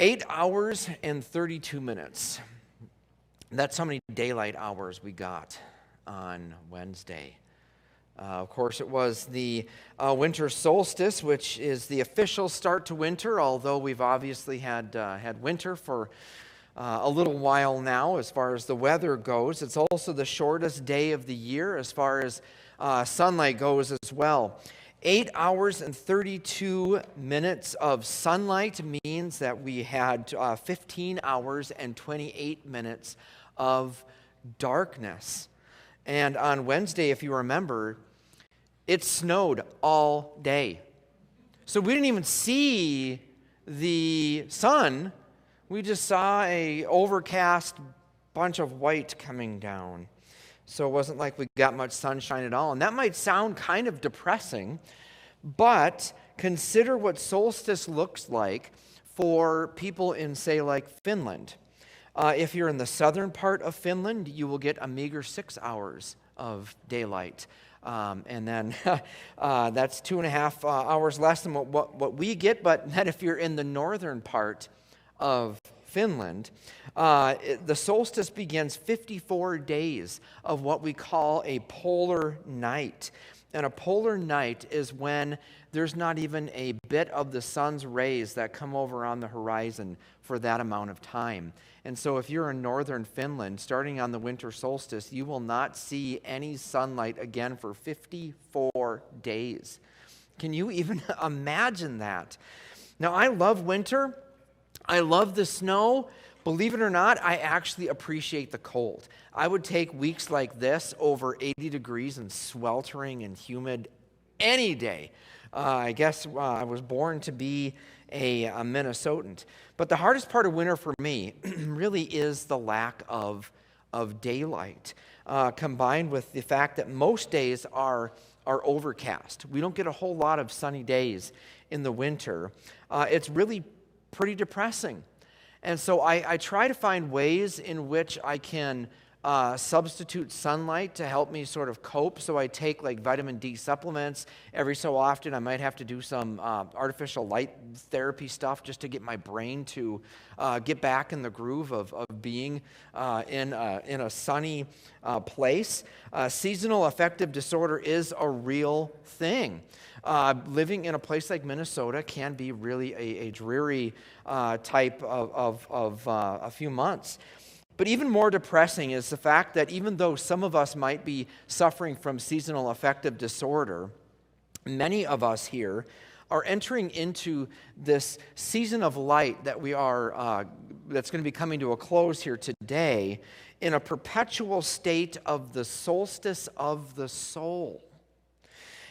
8 hours and 32 minutes. That's how many daylight hours we got on Wednesday. Of course, it was the winter solstice, which is the official start to winter, although we've obviously had winter for a little while now as far as the weather goes. It's also the shortest day of the year as far as sunlight goes as well. 8 hours and 32 minutes of sunlight means that we had 15 hours and 28 minutes of darkness. And on Wednesday, if you remember, it snowed all day. So we didn't even see the sun. We just saw a overcast bunch of white coming down. So it wasn't like we got much sunshine at all. And that might sound kind of depressing, but consider what solstice looks like for people in, say, like Finland. If you're in the southern part of Finland, you will get a meager 6 hours of daylight. And then that's 2.5 hours less than what we get. But then if you're in the northern part of Finland, the solstice begins 54 days of what we call a polar night. And a polar night is when there's not even a bit of the sun's rays that come over on the horizon for that amount of time. And so if you're in northern Finland, starting on the winter solstice, you will not see any sunlight again for 54 days. Can you even imagine that? Now, I love winter. I love the snow. Believe it or not, I actually appreciate the cold. I would take weeks like this over 80 degrees and sweltering and humid any day. I guess I was born to be a Minnesotan. But the hardest part of winter for me really is the lack of daylight, combined with the fact that most days are overcast. We don't get a whole lot of sunny days in the winter. It's really pretty depressing. And so I try to find ways in which I can substitute sunlight to help me sort of cope. So I take like vitamin D supplements. Every so often I might have to do some artificial light therapy stuff just to get my brain to get back in the groove of being in a sunny place. Seasonal affective disorder is a real thing. Living in a place like Minnesota can be really a dreary type of a few months. But even more depressing is the fact that even though some of us might be suffering from seasonal affective disorder, many of us here are entering into this season of light that we are that's going to be coming to a close here today in a perpetual state of the solstice of the soul.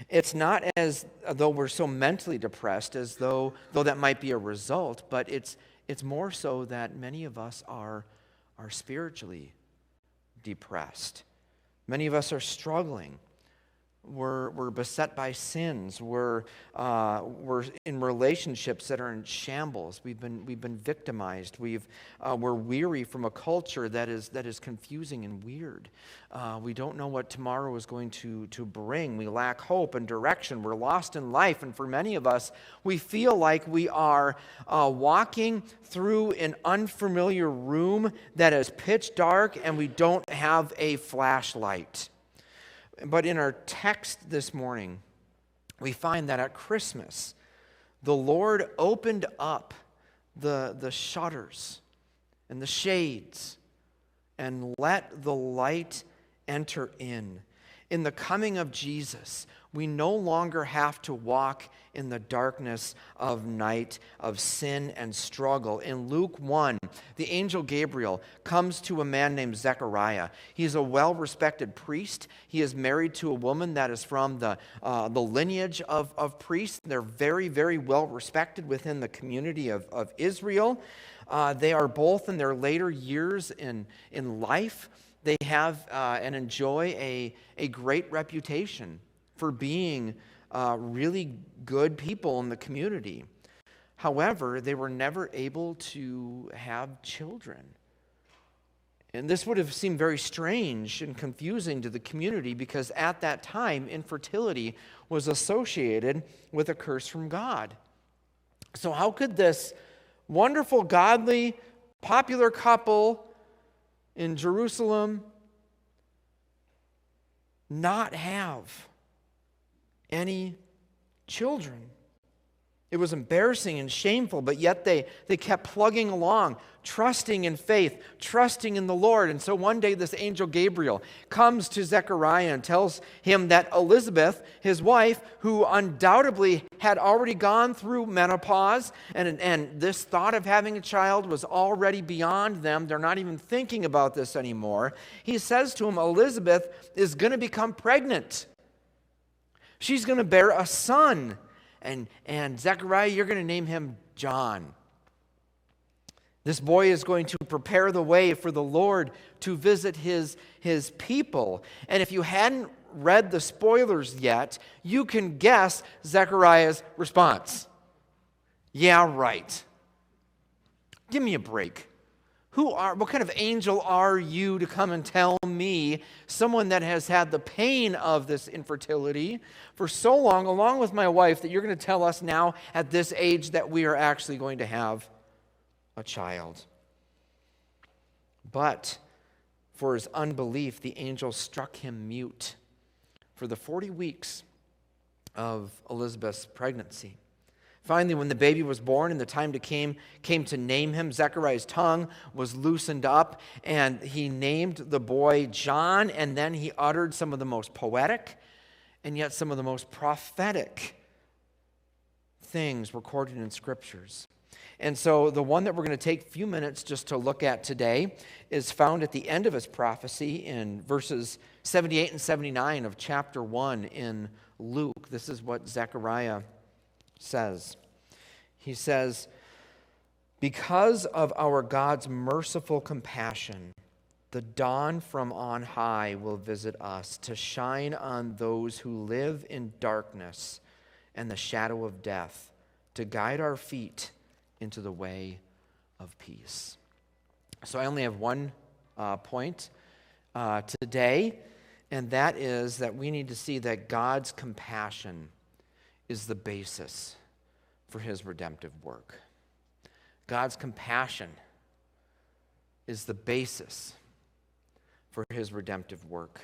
It's not as though we're so mentally depressed as though that might be a result, but it's more so that many of us are spiritually depressed. Many of us are struggling. We're beset by sins. We're in relationships that are in shambles. We've been victimized. We're weary from a culture that is confusing and weird. We don't know what tomorrow is going to bring. We lack hope and direction. We're lost in life, and for many of us, we feel like we are walking through an unfamiliar room that is pitch dark, and we don't have a flashlight. But in our text this morning, we find that at Christmas, the Lord opened up the shutters and the shades and let the light enter in. In the coming of Jesus, we no longer have to walk in the darkness of night, of sin and struggle. In Luke 1, the angel Gabriel comes to a man named Zechariah. He's a well-respected priest. He is married to a woman that is from the lineage of priests. They're very, very well-respected within the community of Israel. They are both in their later years in life. They have and enjoy a great reputation for being really good people in the community. However, they were never able to have children. And this would have seemed very strange and confusing to the community because at that time, infertility was associated with a curse from God. So how could this wonderful, godly, popular couple in Jerusalem not have any children? It was embarrassing and shameful, but yet they kept plugging along, trusting in faith, trusting in the Lord. And so one day this angel Gabriel comes to Zechariah and tells him that Elizabeth, his wife, who undoubtedly had already gone through menopause, and this thought of having a child was already beyond them. They're not even thinking about this anymore. He says to him, Elizabeth is going to become pregnant. She's going to bear a son. And Zechariah, you're going to name him John. This boy is going to prepare the way for the Lord to visit his people. And if you hadn't read the spoilers yet, you can guess Zechariah's response. Yeah, right. Give me a break. What kind of angel are you to come and tell me, someone that has had the pain of this infertility for so long, along with my wife, that you're going to tell us now at this age that we are actually going to have a child? But for his unbelief, the angel struck him mute for the 40 weeks of Elizabeth's pregnancy. Finally, when the baby was born and the time came to name him, Zechariah's tongue was loosened up, and he named the boy John, and then he uttered some of the most poetic and yet some of the most prophetic things recorded in Scriptures. And so the one that we're going to take a few minutes just to look at today is found at the end of his prophecy in verses 78 and 79 of chapter 1 in Luke. This is what Zechariah says. He says, because of our God's merciful compassion, the dawn from on high will visit us to shine on those who live in darkness and the shadow of death, to guide our feet into the way of peace. So I only have one point today, and that is that we need to see that God's compassion is the basis for his redemptive work. God's compassion is the basis for his redemptive work.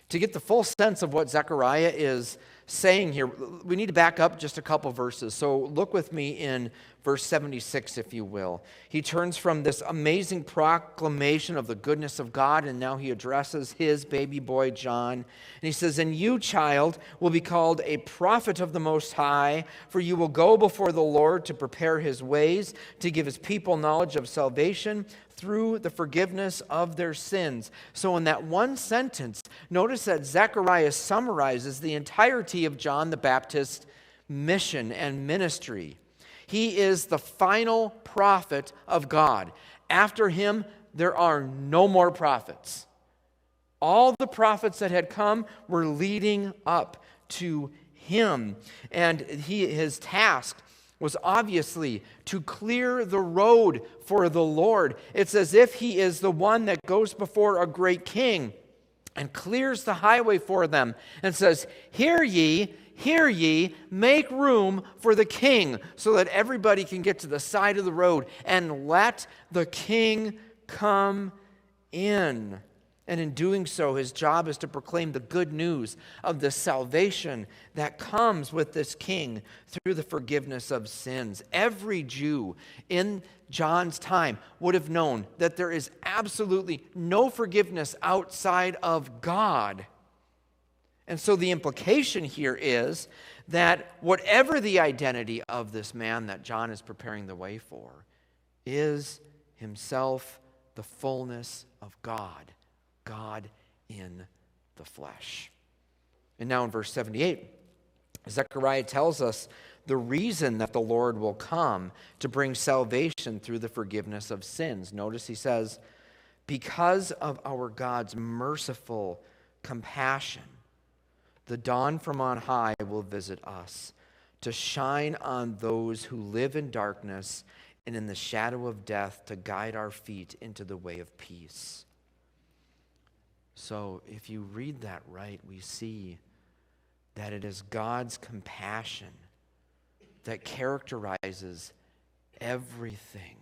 To get the full sense of what Zechariah is saying here, we need to back up just a couple verses. So look with me in verse 76, if you will. He turns from this amazing proclamation of the goodness of God, and now he addresses his baby boy, John. And he says, and you, child, will be called a prophet of the Most High, for you will go before the Lord to prepare his ways, to give his people knowledge of salvation through the forgiveness of their sins. So in that one sentence, notice that Zechariah summarizes the entirety of John the Baptist's mission and ministry. He is the final prophet of God. After him, there are no more prophets. All the prophets that had come were leading up to him. And his task was obviously to clear the road for the Lord. It's as if he is the one that goes before a great king and clears the highway for them and says, hear ye, make room for the king, so that everybody can get to the side of the road, and let the king come in. And in doing so, his job is to proclaim the good news of the salvation that comes with this king through the forgiveness of sins. Every Jew in John's time would have known that there is absolutely no forgiveness outside of God. And so the implication here is that whatever the identity of this man that John is preparing the way for, is himself the fullness of God. God in the flesh. And now in verse 78, Zechariah tells us the reason that the Lord will come to bring salvation through the forgiveness of sins. Notice he says, because of our God's merciful compassion, the dawn from on high will visit us to shine on those who live in darkness and in the shadow of death, to guide our feet into the way of peace. So if you read that right, we see that it is God's compassion that characterizes everything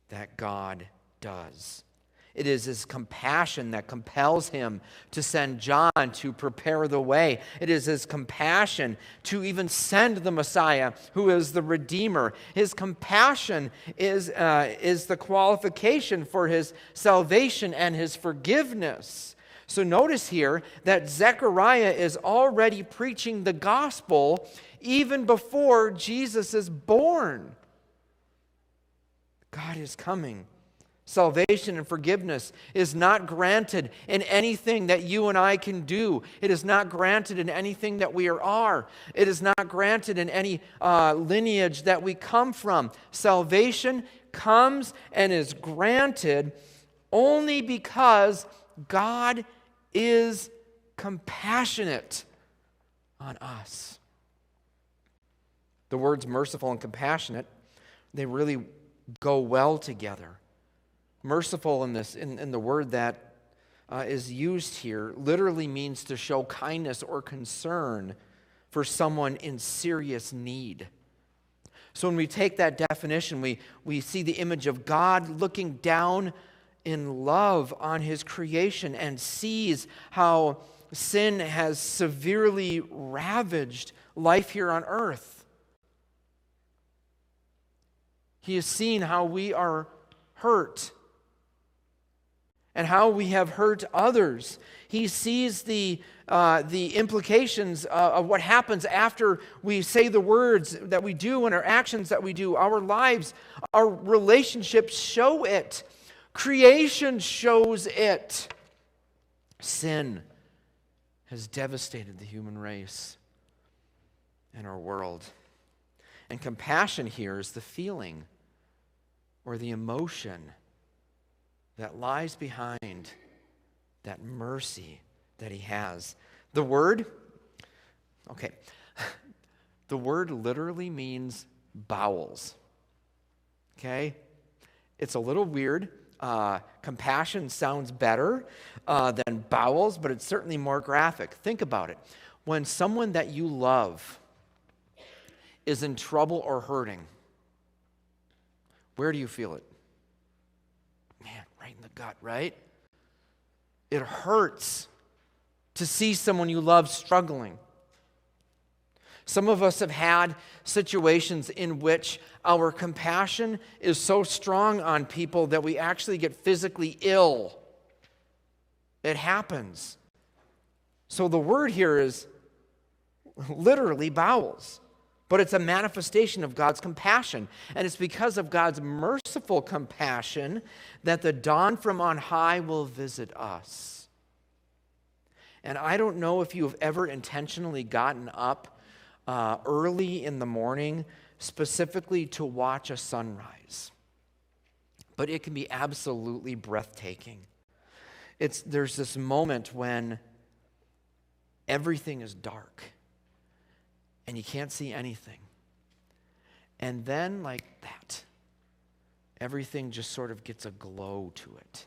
that God does. It is his compassion that compels him to send John to prepare the way. It is his compassion to even send the Messiah, who is the Redeemer. His compassion is the qualification for his salvation and his forgiveness. So notice here that Zechariah is already preaching the gospel even before Jesus is born. God is coming. Salvation and forgiveness is not granted in anything that you and I can do. It is not granted in anything that we are. It is not granted in any lineage that we come from. Salvation comes and is granted only because God is compassionate on us. The words merciful and compassionate, they really go well together. Merciful in the word that is used here literally means to show kindness or concern for someone in serious need. So when we take that definition, we see the image of God looking down in love on his creation and sees how sin has severely ravaged life here on earth. He has seen how we are hurt and how we have hurt others. He sees the implications of what happens after we say the words that we do and our actions that we do. Our lives, our relationships show it. Creation shows it. Sin has devastated the human race and our world. And compassion here is the feeling or the emotion that lies behind that mercy that he has. The word literally means bowels. Okay? It's a little weird. Compassion sounds better than bowels, but it's certainly more graphic. Think about it. When someone that you love is in trouble or hurting, where do you feel it? Man, right in the gut, right? It hurts to see someone you love struggling. Some of us have had situations in which our compassion is so strong on people that we actually get physically ill. It happens. So the word here is literally bowels. But it's a manifestation of God's compassion. And it's because of God's merciful compassion that the dawn from on high will visit us. And I don't know if you have ever intentionally gotten up early in the morning specifically to watch a sunrise. But it can be absolutely breathtaking. There's this moment when everything is dark. And you can't see anything. And then, like that, everything just sort of gets a glow to it.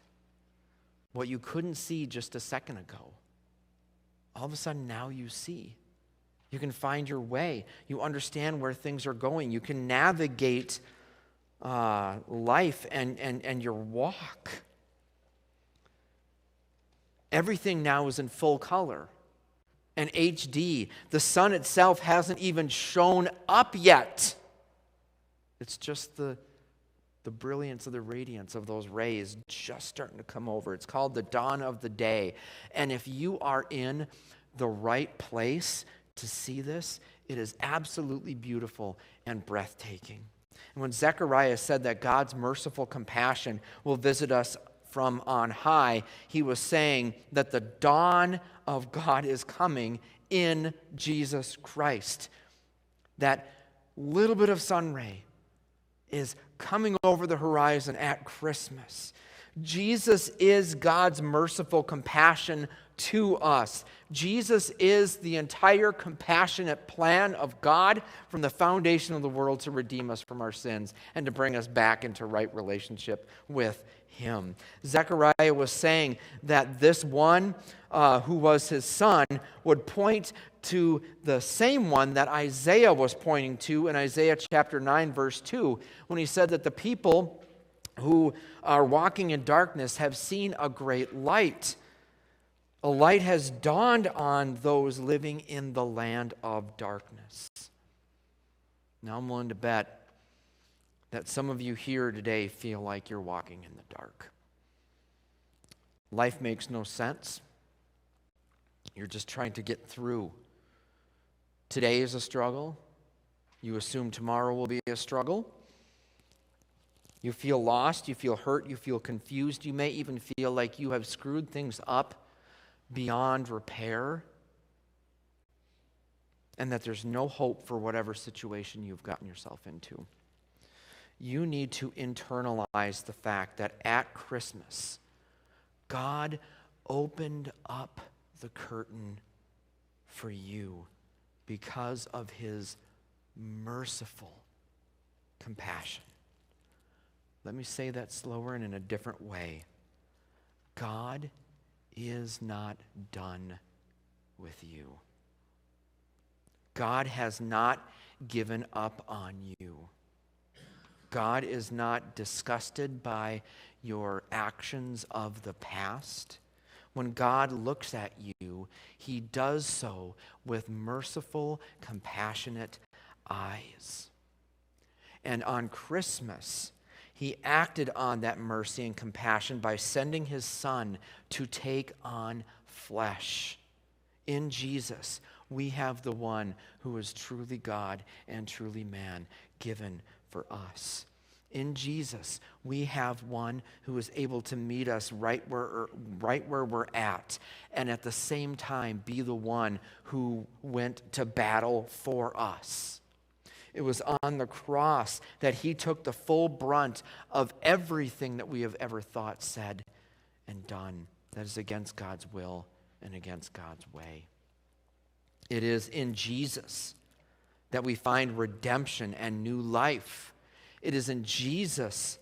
What you couldn't see just a second ago, all of a sudden now you see. You can find your way. You understand where things are going. You can navigate life and your walk. Everything now is in full color. And HD. The sun itself hasn't even shown up yet. It's just the brilliance of the radiance of those rays just starting to come over. It's called the dawn of the day. And if you are in the right place to see this, it is absolutely beautiful and breathtaking. And when Zechariah said that God's merciful compassion will visit us from on high, he was saying that the dawn of God is coming in Jesus Christ. That little bit of sun ray is coming over the horizon at Christmas. Jesus is God's merciful compassion to us. Jesus is the entire compassionate plan of God from the foundation of the world to redeem us from our sins and to bring us back into right relationship with Him. Zechariah was saying that this one who was his son would point to the same one that Isaiah was pointing to in Isaiah chapter 9, verse 2, when he said that the people who are walking in darkness have seen a great light. A light has dawned on those living in the land of darkness. Now I'm willing to bet that some of you here today feel like you're walking in the dark. Life makes no sense. You're just trying to get through. Today is a struggle. You assume tomorrow will be a struggle. You feel lost, you feel hurt, you feel confused. You may even feel like you have screwed things up beyond repair, and that there's no hope for whatever situation you've gotten yourself into. You need to internalize the fact that at Christmas, God opened up the curtain for you because of His merciful compassion. Let me say that slower and in a different way. God is not done with you. God has not given up on you. God is not disgusted by your actions of the past. When God looks at you, He does so with merciful, compassionate eyes. And on Christmas, He acted on that mercy and compassion by sending His Son to take on flesh. In Jesus, we have the one who is truly God and truly man given for us. In Jesus, we have one who is able to meet us right where we're at the same time be the one who went to battle for us. It was on the cross that He took the full brunt of everything that we have ever thought, said, and done that is against God's will and against God's way. It is in Jesus that we find redemption and new life. It is in Jesus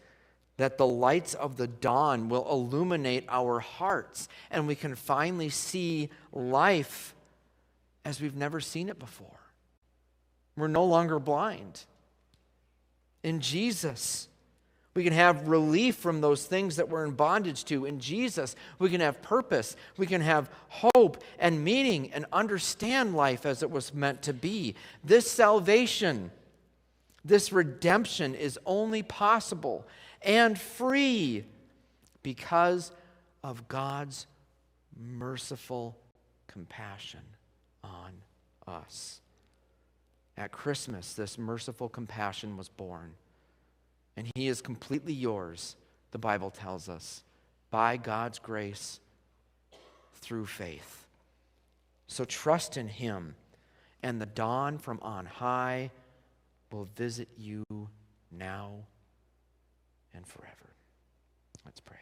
that the lights of the dawn will illuminate our hearts and we can finally see life as we've never seen it before. We're no longer blind. In Jesus, we can have relief from those things that we're in bondage to. In Jesus, we can have purpose. We can have hope and meaning and understand life as it was meant to be. This salvation, this redemption is only possible and free because of God's merciful compassion on us. At Christmas, this merciful compassion was born. And He is completely yours, the Bible tells us, by God's grace through faith. So trust in Him, and the dawn from on high will visit you now and forever. Let's pray.